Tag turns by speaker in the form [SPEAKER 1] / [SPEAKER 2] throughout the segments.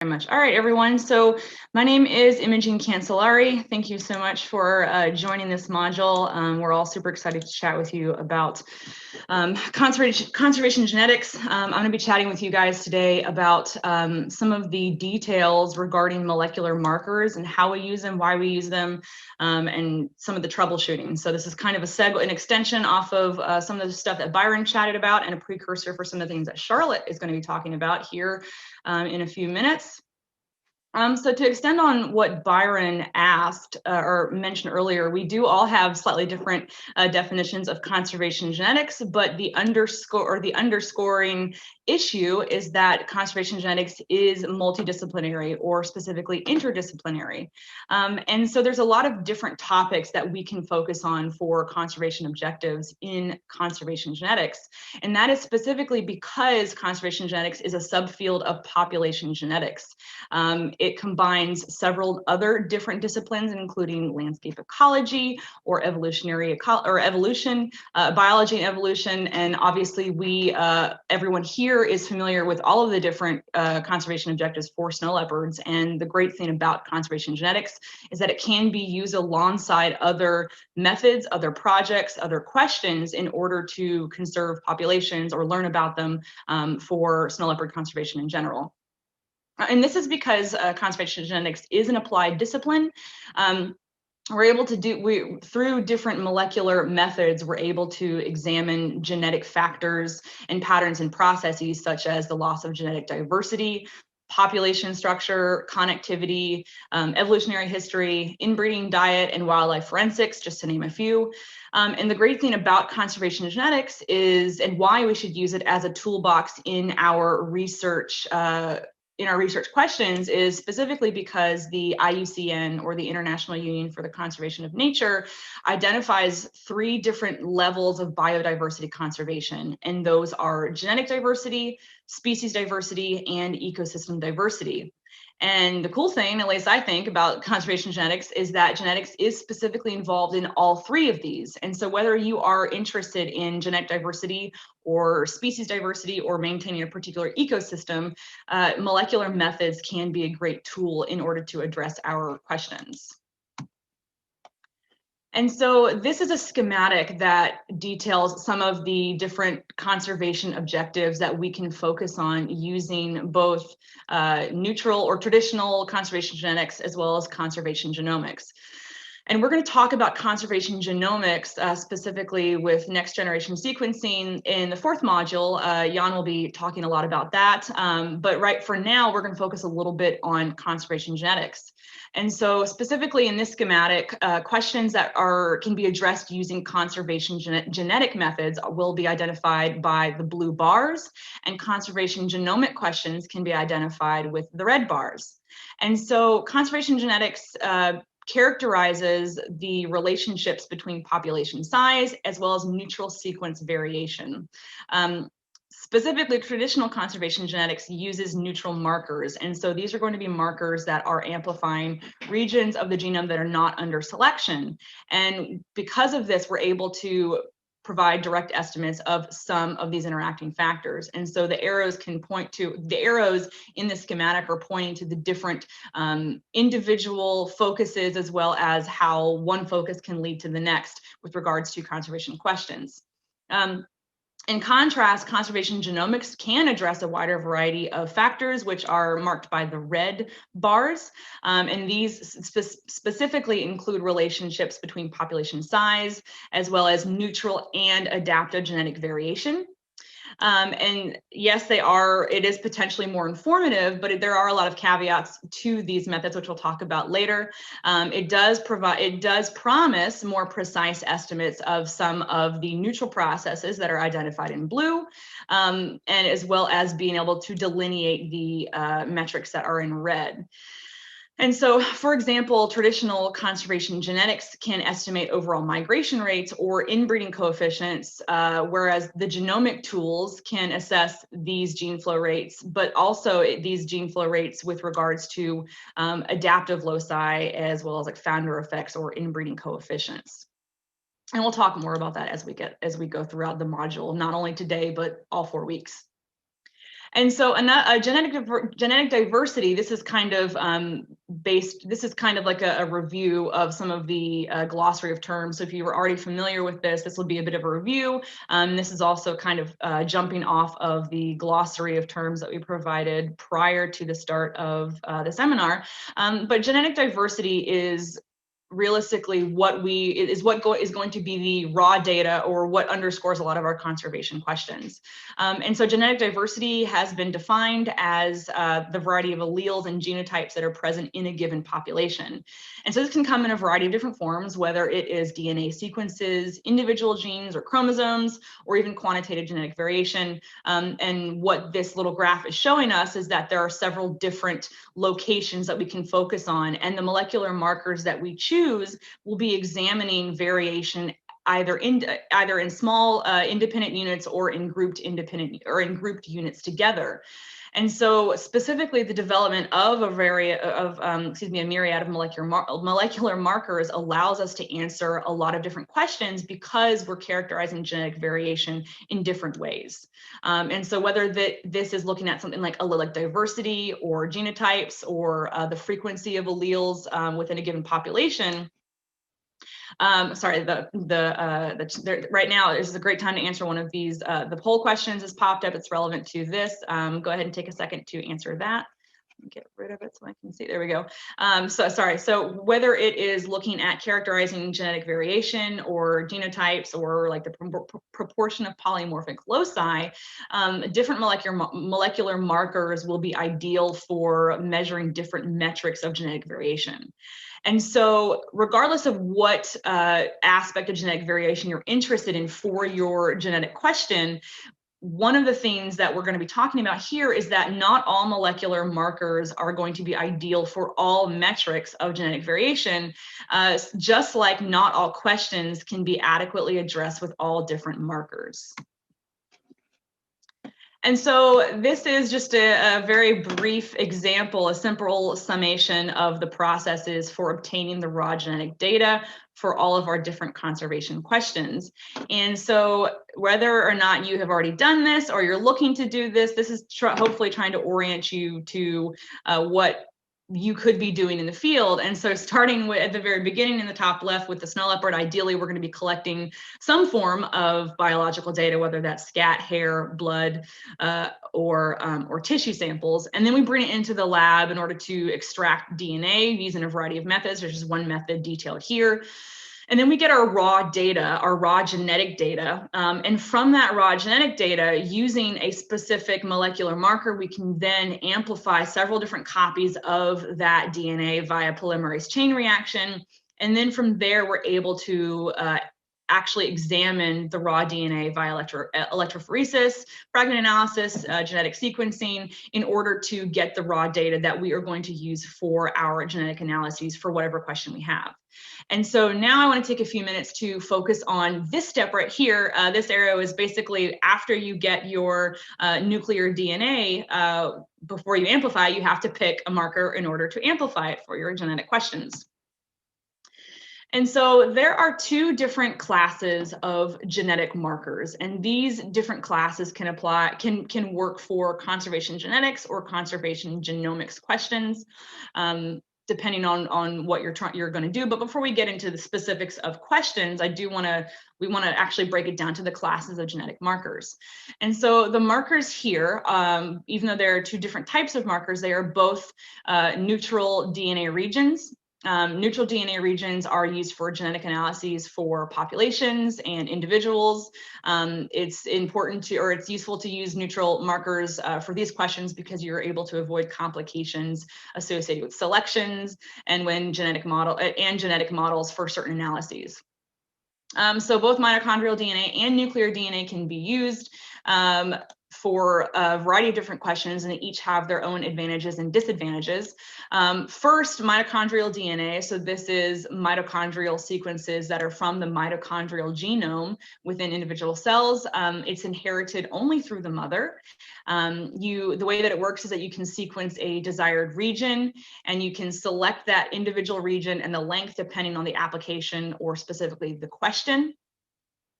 [SPEAKER 1] Very much. All right, everyone. So my name is Imogen Cancellari. Thank you so much for joining this module. We're all super excited to chat with you about conservation genetics. I'm going to be chatting with you guys today about some of the details regarding molecular markers and how we use them, why we use them, and some of the troubleshooting. So this is kind of an extension off of some of the stuff that Byron chatted about and a precursor for some of the things that Charlotte is going to be talking about here in a few minutes. So to extend on what Byron asked or mentioned earlier, we do all have slightly different definitions of conservation genetics, but the underscoring issue is that conservation genetics is multidisciplinary or specifically interdisciplinary. And so there's a lot of different topics that we can focus on for conservation objectives in conservation genetics. And that is specifically because conservation genetics is a subfield of population genetics. It combines several other different disciplines, including landscape ecology or evolution, biology and evolution. And obviously everyone here is familiar with all of the different conservation objectives for snow leopards. And the great thing about conservation genetics is that it can be used alongside other methods, other projects, other questions in order to conserve populations or learn about them for snow leopard conservation in general. And this is because conservation genetics is an applied discipline. We're able to through different molecular methods, we're able to examine genetic factors and patterns and processes such as the loss of genetic diversity, population structure, connectivity, evolutionary history, inbreeding, diet, and wildlife forensics, just to name a few. And the great thing about conservation genetics is, and why we should use it as a toolbox in our research questions, is specifically because the IUCN, or the International Union for the Conservation of Nature, identifies 3 different levels of biodiversity conservation. And those are genetic diversity, species diversity, and ecosystem diversity. And the cool thing, at least I think, about conservation genetics is that genetics is specifically involved in all 3 of these. And so whether you are interested in genetic diversity or species diversity or maintaining a particular ecosystem, molecular methods can be a great tool in order to address our questions. And so this is a schematic that details some of the different conservation objectives that we can focus on using both neutral or traditional conservation genetics as well as conservation genomics. And we're going to talk about conservation genomics specifically with next generation sequencing in the 4th module. Jan will be talking a lot about that. But right for now, we're going to focus a little bit on conservation genetics. And so specifically in this schematic, questions that can be addressed using conservation genetic methods will be identified by the blue bars, and conservation genomic questions can be identified with the red bars. And so conservation genetics characterizes the relationships between population size as well as neutral sequence variation. Specifically, traditional conservation genetics uses neutral markers. And so these are going to be markers that are amplifying regions of the genome that are not under selection. And because of this, we're able to provide direct estimates of some of these interacting factors. And so the arrows in the schematic are pointing to the different individual focuses, as well as how one focus can lead to the next with regards to conservation questions. In contrast, conservation genomics can address a wider variety of factors, which are marked by the red bars. And these specifically include relationships between population size, as well as neutral and adaptive genetic variation. And yes, it is potentially more informative, but there are a lot of caveats to these methods, which we'll talk about later. It does promise more precise estimates of some of the neutral processes that are identified in blue, and as well as being able to delineate the metrics that are in red. And so, for example, traditional conservation genetics can estimate overall migration rates or inbreeding coefficients, whereas the genomic tools can assess these gene flow rates, but also these gene flow rates with regards to adaptive loci, as well as like founder effects or inbreeding coefficients. And we'll talk more about that as we go throughout the module, not only today, but all 4 weeks. And so genetic diversity, this is kind of this is kind of like a review of some of the glossary of terms. So if you were already familiar with this will be a bit of a review. This is also kind of jumping off of the glossary of terms that we provided prior to the start of the seminar. But genetic diversity is realistically what is going to be the raw data, or what underscores a lot of our conservation questions. And so genetic diversity has been defined as the variety of alleles and genotypes that are present in a given population. And so this can come in a variety of different forms, whether it is DNA sequences, individual genes or chromosomes, or even quantitative genetic variation. And what this little graph is showing us is that there are several different locations that we can focus on, and the molecular markers that we choose will be examining variation either in small independent units, or in grouped units together. And so specifically, the development of a myriad of molecular markers allows us to answer a lot of different questions, because we're characterizing genetic variation in different ways. And so whether this is looking at something like allelic diversity, or genotypes, or the frequency of alleles within a given population, sorry, right now this is a great time to answer one of these. The poll questions has popped up. It's relevant to this. Go ahead and take a second to answer that. Get rid of it so I can see. There we go. So whether it is looking at characterizing genetic variation, or genotypes, or like the proportion of polymorphic loci, different molecular markers will be ideal for measuring different metrics of genetic variation. And so regardless of what aspect of genetic variation you're interested in for your genetic question, one of the things that we're going to be talking about here is that not all molecular markers are going to be ideal for all metrics of genetic variation, just like not all questions can be adequately addressed with all different markers. And so this is just a very brief example, a simple summation of the processes for obtaining the raw genetic data for all of our different conservation questions. And so whether or not you have already done this, or you're looking to do this, this is hopefully trying to orient you to what you could be doing in the field. And so starting with at the very beginning in the top left with the snow leopard, ideally we're going to be collecting some form of biological data, whether that's scat, hair, blood, or tissue samples. And then we bring it into the lab in order to extract DNA using a variety of methods. There's just one method detailed here. And then we get our raw data, our raw genetic data. And from that raw genetic data, using a specific molecular marker, we can then amplify several different copies of that DNA via polymerase chain reaction. And then from there, we're able to actually examine the raw DNA via electrophoresis, fragment analysis, genetic sequencing, in order to get the raw data that we are going to use for our genetic analyses for whatever question we have. And so now I want to take a few minutes to focus on this step right here. This arrow is basically after you get your nuclear DNA, before you amplify, you have to pick a marker in order to amplify it for your genetic questions. And so there are two different classes of genetic markers, and these different classes can work for conservation genetics or conservation genomics questions, depending on what you're going to do. But before we get into the specifics of questions, we want to actually break it down to the classes of genetic markers. And so the markers here, even though there are two different types of markers, they are both neutral DNA regions. Neutral DNA regions are used for genetic analyses for populations and individuals. It's useful to use neutral markers for these questions because you're able to avoid complications associated with selections and genetic models for certain analyses. So both mitochondrial DNA and nuclear DNA can be used for a variety of different questions, and they each have their own advantages and disadvantages. First, mitochondrial DNA. So this is mitochondrial sequences that are from the mitochondrial genome within individual cells. It's inherited only through the mother. The way that it works is that you can sequence a desired region, and you can select that individual region and the length depending on the application or specifically the question.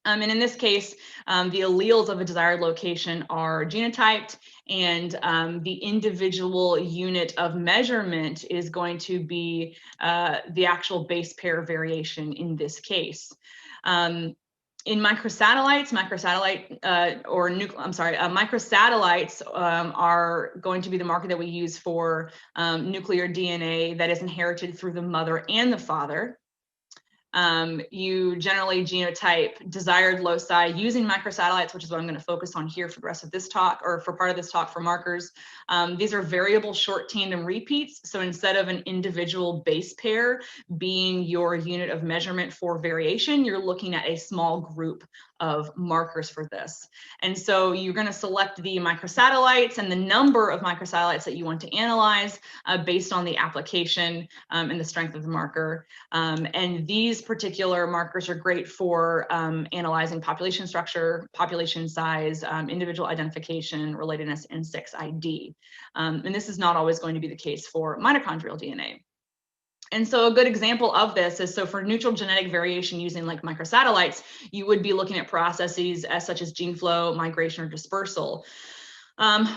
[SPEAKER 1] And in this case, the alleles of a desired location are genotyped, and the individual unit of measurement is going to be the actual base pair variation in this case. In microsatellites, microsatellites are going to be the marker that we use for nuclear DNA that is inherited through the mother and the father. You generally genotype desired loci using microsatellites, which is what I'm going to focus on here for the rest of this talk, or for part of this talk for markers. These are variable short tandem repeats. So instead of an individual base pair being your unit of measurement for variation, you're looking at a small group of markers for this. And so you're going to select the microsatellites and the number of microsatellites that you want to analyze based on the application and the strength of the marker. And these particular markers are great for analyzing population structure, population size, individual identification, relatedness, and sex ID. And this is not always going to be the case for mitochondrial DNA. And so a good example of this is, so for neutral genetic variation using like microsatellites, you would be looking at processes such as gene flow, migration, or dispersal.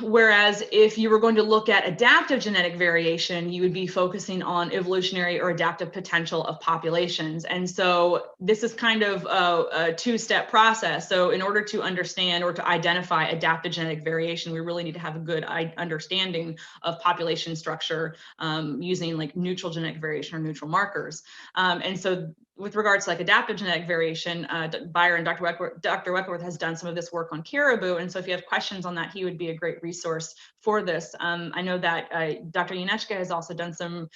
[SPEAKER 1] Whereas if you were going to look at adaptive genetic variation, you would be focusing on evolutionary or adaptive potential of populations. And so this is kind of a two-step process. So in order to understand or to identify adaptive genetic variation, we really need to have a good understanding of population structure using like neutral genetic variation or neutral markers. And so with regards to like adaptive genetic variation, Bayer and Dr. Weckworth has done some of this work on caribou. And so if you have questions on that, he would be a great resource for this. I know that Dr. Janeczka has also done some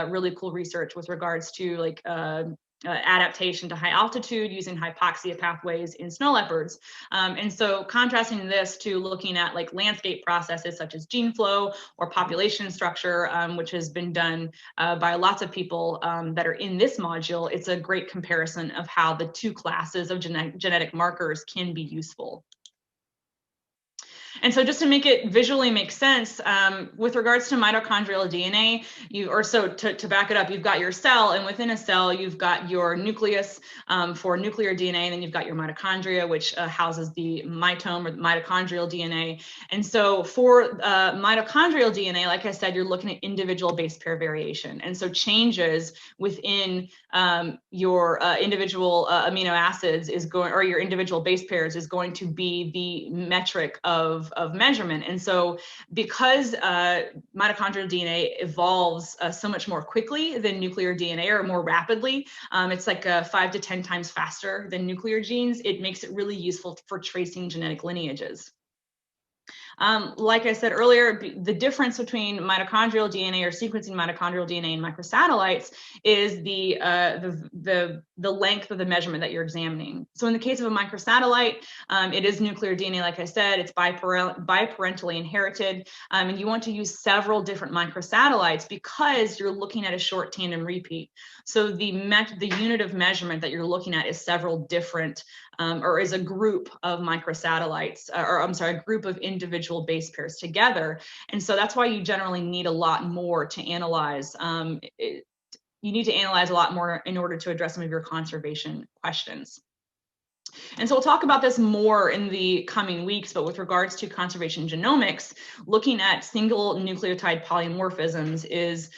[SPEAKER 1] really cool research with regards to like adaptation to high altitude using hypoxia pathways in snow leopards. And so contrasting this to looking at like landscape processes such as gene flow or population structure, which has been done by lots of people that are in this module, it's a great comparison of how the two classes of genetic markers can be useful. And so just to make it visually make sense, with regards to mitochondrial DNA, to back it up, you've got your cell, and within a cell, you've got your nucleus for nuclear DNA, and then you've got your mitochondria, which houses the mitome or the mitochondrial DNA. And so for mitochondrial DNA, like I said, you're looking at individual base pair variation. And so changes within your individual amino acids or your individual base pairs is going to be the metric of measurement. And so because mitochondrial DNA evolves so much more quickly than nuclear DNA, or more rapidly, it's like 5 to 10 times faster than nuclear genes, it makes it really useful for tracing genetic lineages. Like I said earlier, the difference between mitochondrial DNA or sequencing mitochondrial DNA and microsatellites is the length of the measurement that you're examining. So in the case of a microsatellite, it is nuclear DNA, like I said, it's biparentally inherited, and you want to use several different microsatellites because you're looking at a short tandem repeat. So the unit of measurement that you're looking at is several different, or is a group of microsatellites, a group of individual base pairs together. And so that's why you generally need a lot more to analyze. You need to analyze a lot more in order to address some of your conservation questions. And so we'll talk about this more in the coming weeks, but with regards to conservation genomics, looking at single nucleotide polymorphisms is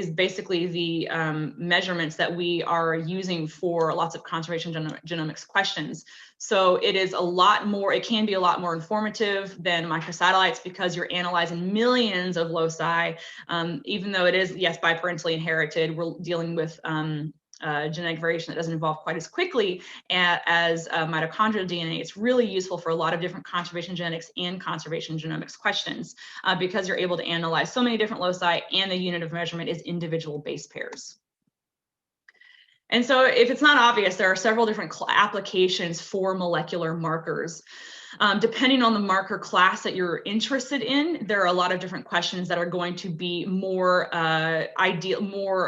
[SPEAKER 1] basically the measurements that we are using for lots of conservation genomics questions. So it is a lot more, it can be a lot more informative than microsatellites because you're analyzing millions of loci. Even though it is, yes, biparentally inherited, we're dealing with genetic variation that doesn't evolve quite as quickly as mitochondrial DNA. It's really useful for a lot of different conservation genetics and conservation genomics questions because you're able to analyze so many different loci, and the unit of measurement is individual base pairs. And so if it's not obvious, there are several different applications for molecular markers. Depending on the marker class that you're interested in, there are a lot of different questions that are going to be more ideally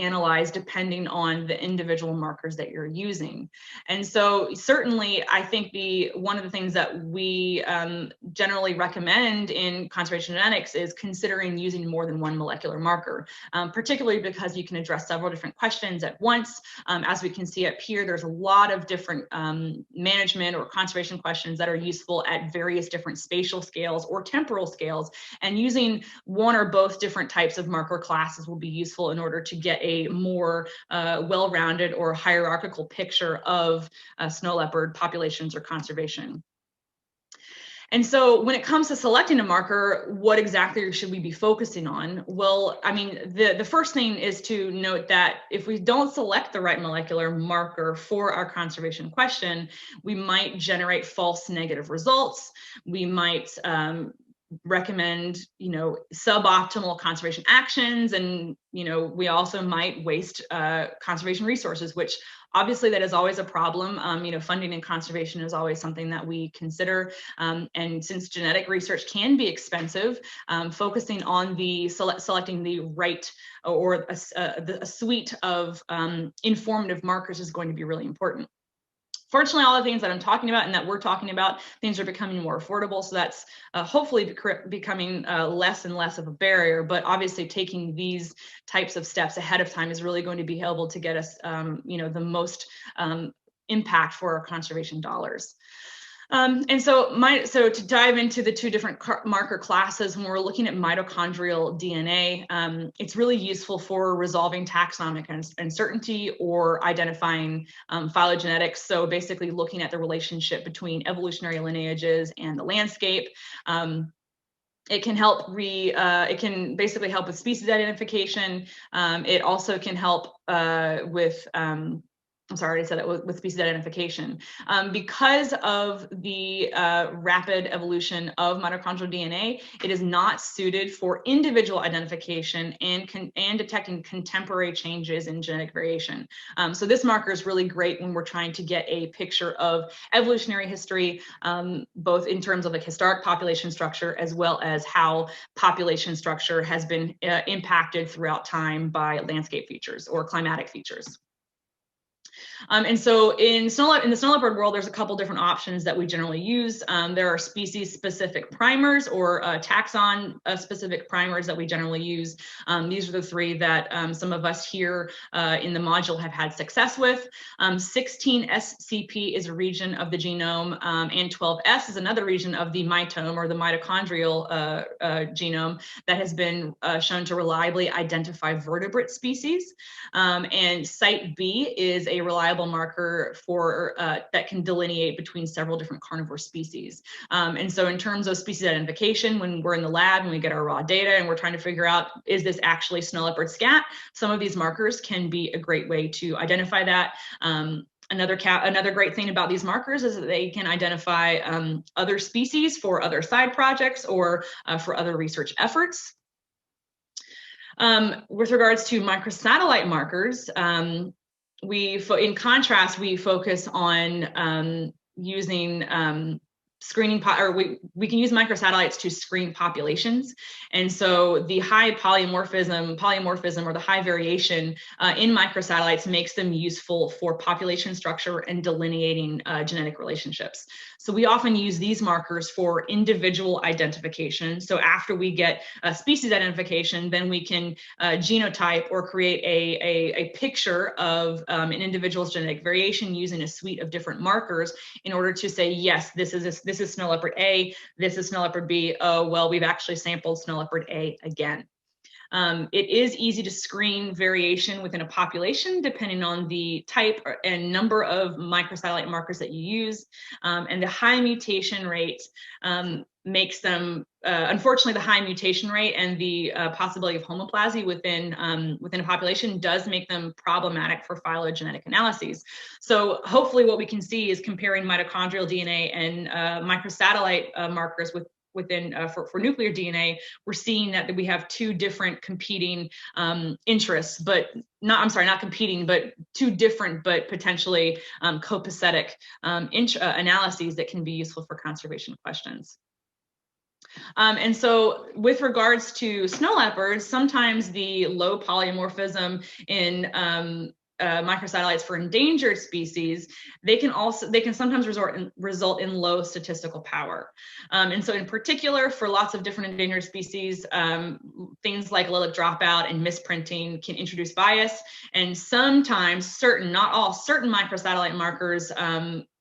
[SPEAKER 1] analyzed depending on the individual markers that you're using. And so certainly, I think one of the things that we generally recommend in conservation genetics is considering using more than one molecular marker, particularly because you can address several different questions questions at once. As we can see up here, there's a lot of different management or conservation questions that are useful at various different spatial scales or temporal scales, and using one or both different types of marker classes will be useful in order to get a more well-rounded or hierarchical picture of snow leopard populations or conservation. And so when it comes to selecting a marker, what exactly should we be focusing on? Well, I mean, the first thing is to note that if we don't select the right molecular marker for our conservation question, we might generate false negative results. We might recommend, suboptimal conservation actions, and, we also might waste conservation resources, which obviously that is always a problem. Funding in conservation is always something that we consider. And since genetic research can be expensive, focusing on the selecting the right or a suite of informative markers is going to be really important. Fortunately, all the things that I'm talking about and that we're talking about, things are becoming more affordable. So that's hopefully becoming less and less of a barrier. But obviously, taking these types of steps ahead of time is really going to be able to get us, the most impact for our conservation dollars. And so to dive into the two different marker classes, when we're looking at mitochondrial DNA, it's really useful for resolving taxonomic uncertainty or identifying phylogenetics. So basically looking at the relationship between evolutionary lineages and the landscape. It can help it can basically help with species identification. It also can help with I'm sorry, I said that with species identification. Because of the rapid evolution of mitochondrial DNA, it is not suited for individual identification and detecting contemporary changes in genetic variation. So this marker is really great when we're trying to get a picture of evolutionary history, both in terms of like historic population structure, as well as how population structure has been impacted throughout time by landscape features or climatic features. And so in the snow leopard world, there's a couple different options that we generally use. There are species-specific primers or taxon-specific primers that we generally use. These are the three that some of us here in the module have had success with. 16-SCP is a region of the genome, and 12S is another region of the mitome or the mitochondrial genome that has been shown to reliably identify vertebrate species. And Site B is a reliable marker for that can delineate between several different carnivore species. And so in terms of species identification, when we're in the lab and we get our raw data and we're trying to figure out, is this actually snow leopard scat? Some of these markers can be a great way to identify that. Another great thing about these markers is that they can identify other species for other side projects or for other research efforts. With regards to microsatellite markers, in contrast, we focus on using screening, we can use microsatellites to screen populations. And so the high polymorphism or the high variation in microsatellites makes them useful for population structure and delineating genetic relationships. So we often use these markers for individual identification. So after we get species identification, then we can genotype or create a picture of an individual's genetic variation using a suite of different markers in order to say, yes, this is snow leopard A, this is snow leopard B. Oh, well, we've actually sampled snow leopard A again. It is easy to screen variation within a population depending on the type and number of microsatellite markers that you use. And the high mutation rate makes them, unfortunately, the high mutation rate and the possibility of homoplasy within a population does make them problematic for phylogenetic analyses. So hopefully what we can see is comparing mitochondrial DNA and microsatellite markers for nuclear DNA, we're seeing that we have two different competing interests, not competing, but two different but potentially copacetic analyses that can be useful for conservation questions. And so with regards to snow leopards, sometimes the low polymorphism in microsatellites for endangered species, they can sometimes result in low statistical power. And so in particular, for lots of different endangered species, things like allelic dropout and misprinting can introduce bias. And sometimes not all, certain microsatellite markers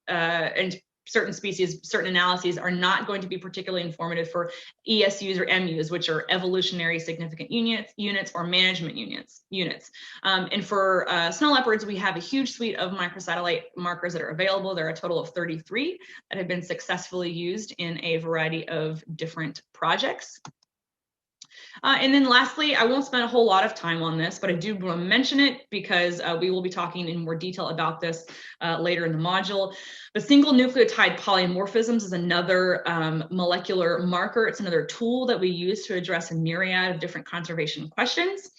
[SPEAKER 1] and certain species, certain analyses are not going to be particularly informative for ESUs or MUs, which are evolutionary significant units or management units. And for snow leopards, we have a huge suite of microsatellite markers that are available. There are a total of 33 that have been successfully used in a variety of different projects. And then lastly, I won't spend a whole lot of time on this, but I do want to mention it because we will be talking in more detail about this later in the module. The single nucleotide polymorphisms is another molecular marker. It's another tool that we use to address a myriad of different conservation questions.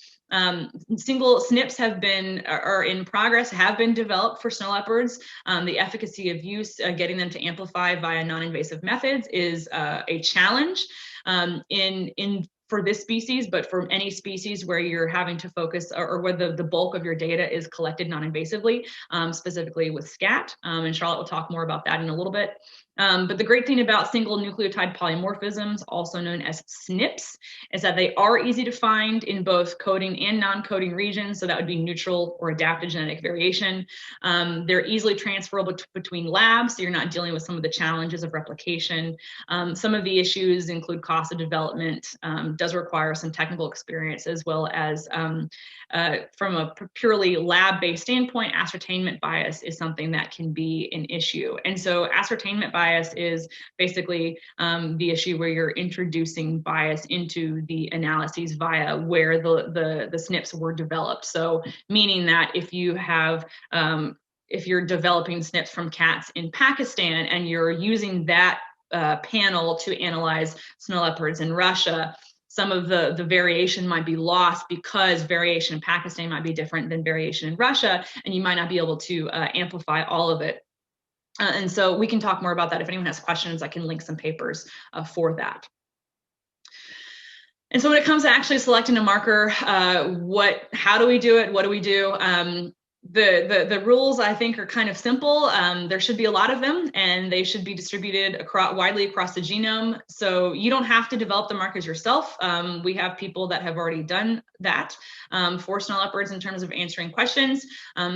[SPEAKER 1] Single SNPs are in progress, have been developed for snow leopards. The efficacy of use, getting them to amplify via non-invasive methods is a challenge for this species, but for any species where you're having to focus or where the bulk of your data is collected non-invasively, specifically with SCAT. And Charlotte will talk more about that in a little bit. But the great thing about single nucleotide polymorphisms, also known as SNPs, is that they are easy to find in both coding and non-coding regions. So that would be neutral or adapted genetic variation. They're easily transferable between labs, so you're not dealing with some of the challenges of replication. Some of the issues include cost of development, does require some technical experience, as well as from a purely lab-based standpoint, ascertainment bias is something that can be an issue. And so ascertainment bias is basically the issue where you're introducing bias into the analyses via where the SNPs were developed. So meaning that if you have if you're developing SNPs from cats in Pakistan and you're using that panel to analyze snow leopards in Russia, some of the variation might be lost because variation in Pakistan might be different than variation in Russia, and you might not be able to amplify all of it. And so we can talk more about that. If anyone has questions, I can link some papers for that. And so when it comes to actually selecting a marker, how do we do it? What do we do? The rules, I think, are kind of simple. There should be a lot of them, and they should be distributed widely across the genome. So you don't have to develop the markers yourself. We have people that have already done that for snow leopards in terms of answering questions.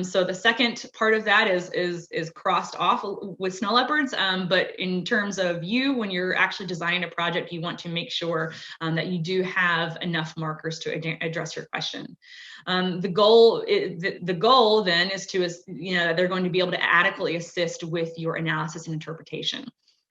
[SPEAKER 1] So the second part of that is crossed off with snow leopards. But in terms of when you're actually designing a project, you want to make sure that you do have enough markers to address your question. The goal then is they're going to be able to adequately assist with your analysis and interpretation.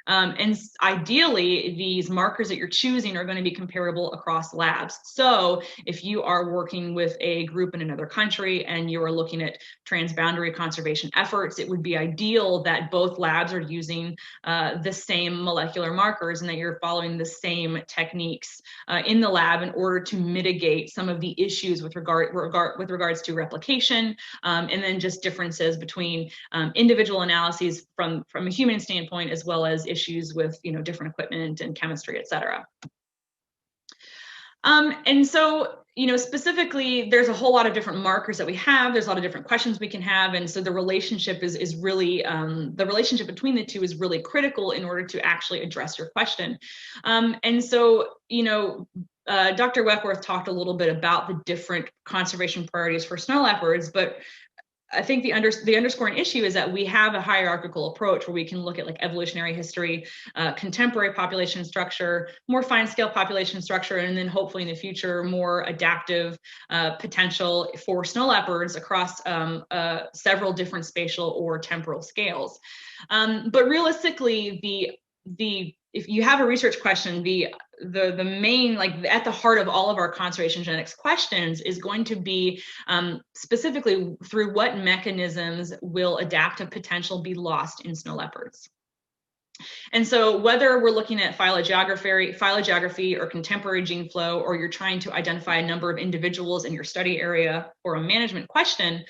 [SPEAKER 1] And ideally, these markers that you're choosing are going to be comparable across labs. So if you are working with a group in another country and you're looking at transboundary conservation efforts, it would be ideal that both labs are using the same molecular markers and that you're following the same techniques in the lab in order to mitigate some of the issues with regards to replication, and then just differences between individual analyses from a human standpoint, as well as issues with different equipment and chemistry, et cetera. And so, specifically, there's a whole lot of different markers that we have. There's a lot of different questions we can have. And so the relationship is really, the relationship between the two is really critical in order to actually address your question. And so, Dr. Weckworth talked a little bit about the different conservation priorities for snow leopards, but I think the underscoring issue is that we have a hierarchical approach where we can look at like evolutionary history, contemporary population structure, more fine-scale population structure, and then hopefully in the future, more adaptive potential for snow leopards across several different spatial or temporal scales. But realistically, if you have a research question, the main, like at the heart of all of our conservation genetics questions is going to be specifically through what mechanisms will adaptive potential be lost in snow leopards. And so whether we're looking at phylogeography or contemporary gene flow, or you're trying to identify a number of individuals in your study area or a management question,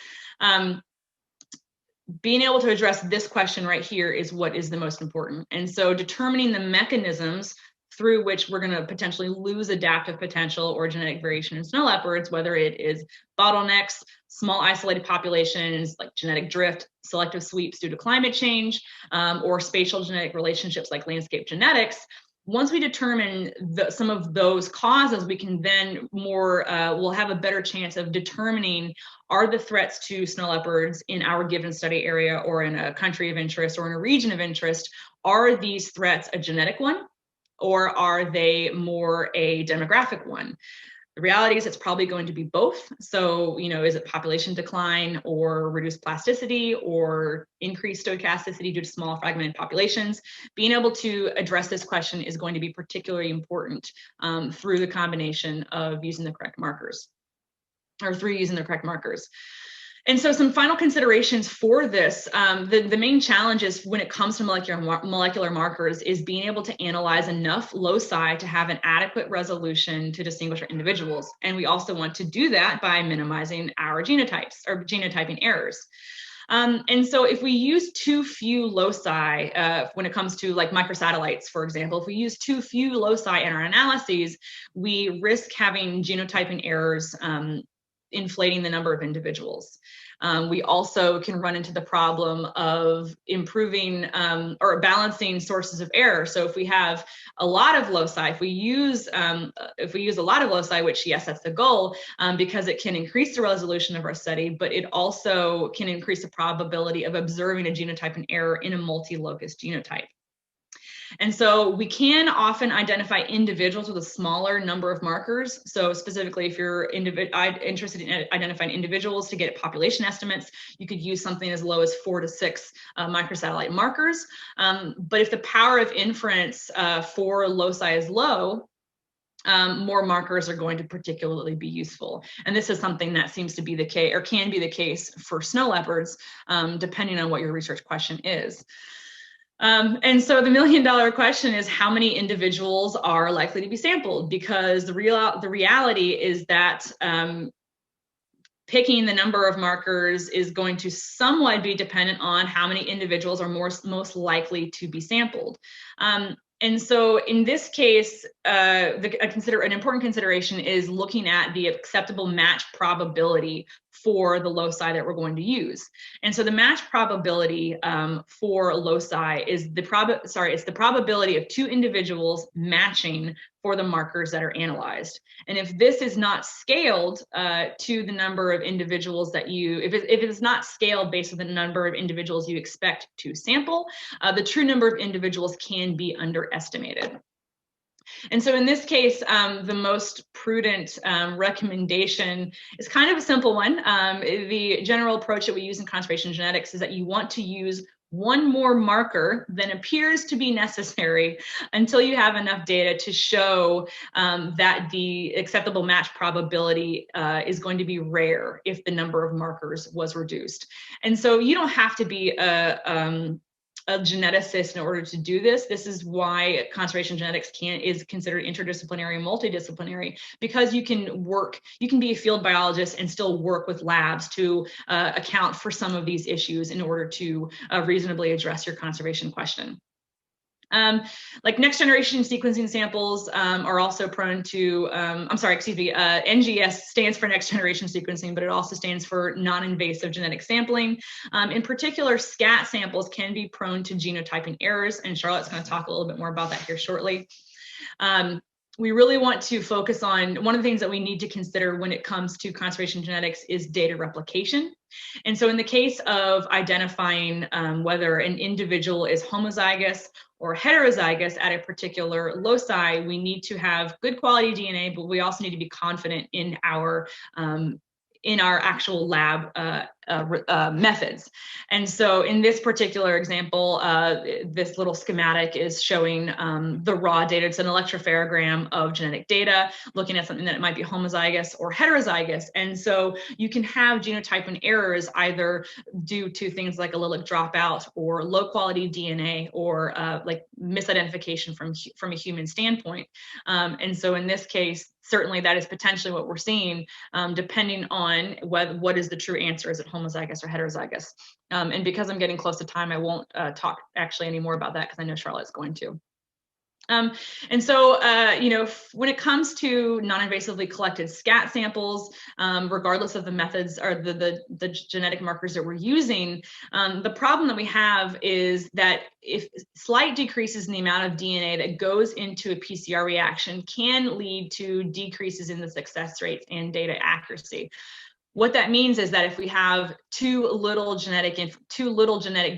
[SPEAKER 1] being able to address this question right here is what is the most important. And so determining the mechanisms through which we're going to potentially lose adaptive potential or genetic variation in snow leopards, whether it is bottlenecks, small isolated populations like genetic drift, selective sweeps due to climate change, or spatial genetic relationships like landscape genetics. Once we determine some of those causes, we can then we'll have a better chance of determining, are the threats to snow leopards in our given study area or in a country of interest or in a region of interest, are these threats a genetic one, or are they more a demographic one? The reality is it's probably going to be both. So, is it population decline or reduced plasticity or increased stochasticity due to small fragmented populations? Being able to address this question is going to be particularly important through the combination of using the correct markers, or through using the correct markers. And so some final considerations for this, the main challenges when it comes to molecular markers is being able to analyze enough loci to have an adequate resolution to distinguish our individuals. And we also want to do that by minimizing our genotypes or genotyping errors. And so if we use too few loci, when it comes to like microsatellites, for example, if we use too few loci in our analyses, we risk having genotyping errors inflating the number of individuals. We also can run into the problem of improving or balancing sources of error. So if we have a lot of loci, if we use a lot of loci, which yes, that's the goal, because it can increase the resolution of our study, but it also can increase the probability of observing a genotyping error in a multi-locus genotype. And so we can often identify individuals with a smaller number of markers. So specifically, if you're interested in identifying individuals to get population estimates, you could use something as low as 4 to 6 microsatellite markers. But if the power of inference for loci is low, more markers are going to particularly be useful. And this is something that seems to be the case, or can be the case, for snow leopards, depending on what your research question is. And so the $1 million question is, how many individuals are likely to be sampled? Because the reality is that picking the number of markers is going to somewhat be dependent on how many individuals are most likely to be sampled. And so in this case, an important consideration is looking at the acceptable match probability for the loci that we're going to use. And so the match probability for loci is it's the probability of 2 individuals matching for the markers that are analyzed. And if this is not scaled to the number of individuals that if it's not scaled based on the number of individuals you expect to sample, the true number of individuals can be underestimated. And so in this case, the most prudent recommendation is kind of a simple one. The general approach that we use in conservation genetics is that you want to use one more marker than appears to be necessary until you have enough data to show that the acceptable match probability is going to be rare if the number of markers was reduced. And so you don't have to be a geneticist in order to do this. This is why conservation genetics is considered interdisciplinary and multidisciplinary, because you can be a field biologist and still work with labs to account for some of these issues in order to reasonably address your conservation question. Like next generation sequencing samples are also prone to, NGS stands for next generation sequencing, but it also stands for non-invasive genetic sampling. In particular, SCAT samples can be prone to genotyping errors, and Charlotte's going to talk a little bit more about that here shortly. We really want to focus on, one of the things that we need to consider when it comes to conservation genetics is data replication. And so in the case of identifying whether an individual is homozygous or heterozygous at a particular loci, we need to have good quality DNA, but we also need to be confident in our actual lab methods. And so in this particular example, this little schematic is showing the raw data. It's an electropherogram of genetic data, looking at something that might be homozygous or heterozygous. And so you can have genotyping errors either due to things like allelic dropout or low quality DNA or like misidentification from a human standpoint. And so in this case, certainly that is potentially what we're seeing, depending on what is the true answer. Is it homozygous or heterozygous? And because I'm getting close to time, I won't talk actually any more about that because I know Charlotte's going to. And so, you know, when it comes to non-invasively collected scat samples, regardless of the methods or the genetic markers that we're using, the problem that we have is that if slight decreases in the amount of DNA that goes into a PCR reaction can lead to decreases in the success rates and data accuracy. What that means is that if we have too little genetic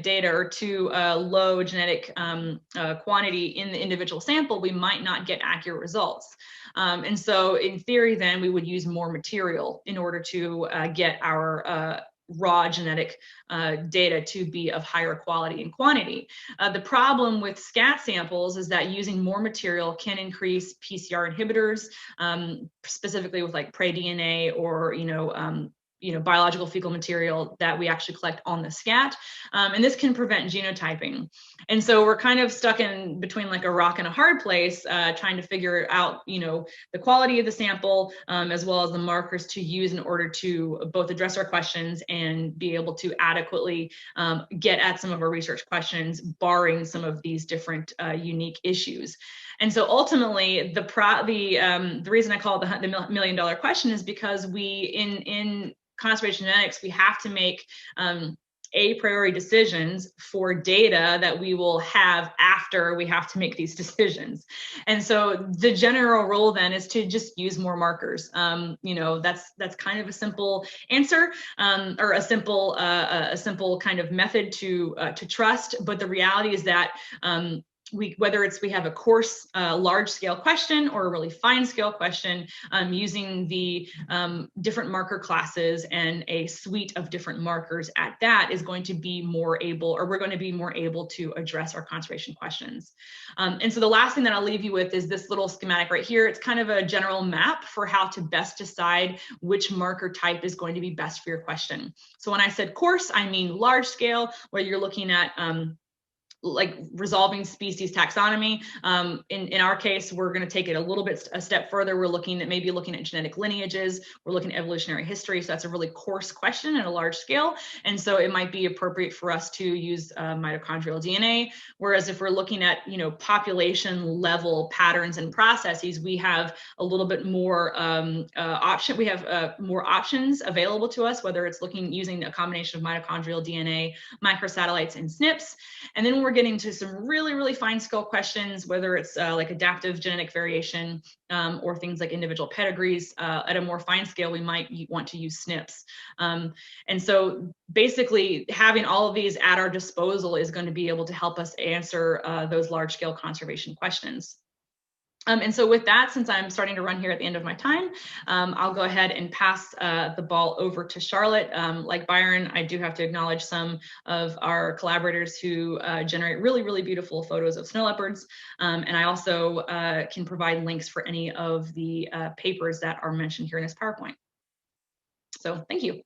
[SPEAKER 1] data or too low genetic quantity in the individual sample, we might not get accurate results. And so in theory, then we would use more material in order to get our raw genetic data to be of higher quality and quantity. The problem with scat samples is that using more material can increase PCR inhibitors, specifically with like pre-DNA or, biological fecal material that we actually collect on the scat. And this can prevent genotyping. And so we're kind of stuck in between like a rock and a hard place, trying to figure out, the quality of the sample, as well as the markers to use in order to both address our questions and be able to adequately get at some of our research questions, barring some of these different unique issues. And so ultimately, the reason I call it the $1 million question is because we, in conservation genetics, we have to make a priori decisions for data that we will have after we have to make these decisions. And so the general rule then is to just use more markers. That's kind of a simple answer, or a simple kind of method to trust. But the reality is that whether we have a coarse, large scale question or a really fine scale question, using the different marker classes and a suite of different markers at that is going to be more able, or we're going to be more able to address our conservation questions. And so the last thing that I'll leave you with is this little schematic right here. It's kind of a general map for how to best decide which marker type is going to be best for your question. So when I said coarse, I mean large scale, where you're looking at like resolving species taxonomy. In our case, we're going to take it a step further. We're looking at genetic lineages. We're looking at evolutionary history. So that's a really coarse question at a large scale. And so it might be appropriate for us to use mitochondrial DNA. Whereas if we're looking at, population level patterns and processes, we have a little bit more We have more options available to us, whether it's using a combination of mitochondrial DNA, microsatellites, and SNPs. And then we're getting to some really, really fine scale questions, whether it's like adaptive genetic variation or things like individual pedigrees. At a more fine scale, we might want to use SNPs. And so basically having all of these at our disposal is going to be able to help us answer those large scale conservation questions. And so with that, since I'm starting to run here at the end of my time, I'll go ahead and pass the ball over to Charlotte. Like Byron, I do have to acknowledge some of our collaborators who generate really, really beautiful photos of snow leopards. And I also can provide links for any of the papers that are mentioned here in this PowerPoint. So thank you.